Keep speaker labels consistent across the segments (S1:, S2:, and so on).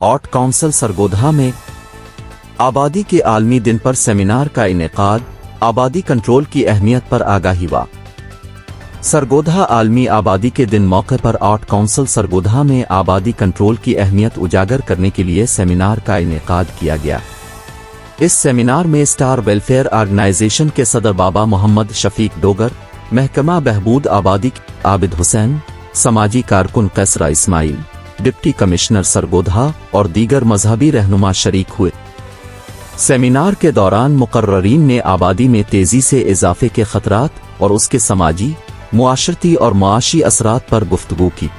S1: Art council Sargodha में आबादी के आलमी दिन पर सेमिनार का इनेकाद, आबादी कंट्रोल की अहमियत पर आगाही व सरगोधा आलमी आबादी के दिन मौके पर आर्ट काउंसिल सरगोधा में आबादी कंट्रोल की अहमियत उजागर करने के लिए सेमिनार का इनेकाद किया गया। इस सेमिनार में स्टार वेलफेयर ऑर्गेनाइजेशन के सदर बाबा मोहम्मद शफीक डोगर, महकमा बहबूद आबादी आबिद हुसैन, समाजी कारकुन कैसरा इस्माइल, डिप्टी कमिश्नर सरगोधा और दीगर मजहबी रहनुमा शरीक हुए। सेमिनार के दौरान मुकर्ररीन ने आबादी में तेजी से इजाफे के खतरात और उसके समाजी, मुआशरती और मुआशी असरात पर गुफ्तगू की।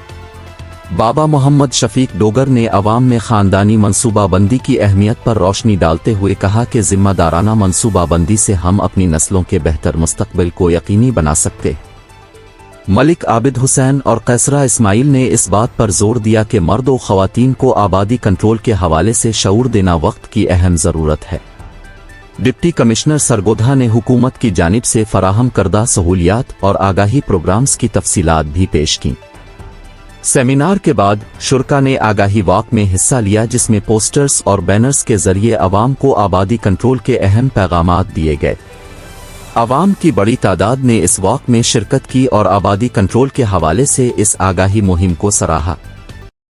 S1: बाबा मोहम्मद शफीक डोगर ने अवाम में ख़ानदानी मनसूबाबंदी की अहमियत पर रोशनी डालते हुए कहा कि ज़िम्मेदाराना मनसूबाबंदी से हम अपनी नस्लों के बेहतर मुस्तकबिल को यकीनी बना सकते। मलिक आबिद हुसैन और कैसरा इस्माइल ने इस बात पर जोर दिया कि मर्द व ख़वातीन को आबादी कंट्रोल के हवाले से शऊर देना वक्त की अहम ज़रूरत है। डिप्टी कमिश्नर सरगोधा ने हुकूमत की जानिब से फराहम करदा सहूलियात और आगाही प्रोग्राम्स की तफसीलात भी पेश की। सेमिनार के बाद शुरका ने आगाही वॉक में हिस्सा लिया, जिसमें पोस्टर्स और बैनर्स के जरिए अवाम को आबादी कंट्रोल के अहम पैगामात दिए गए। अवाम की बड़ी तादाद ने इस वॉक में शिरकत की और आबादी कंट्रोल के हवाले से इस आगाही मुहिम को सराहा।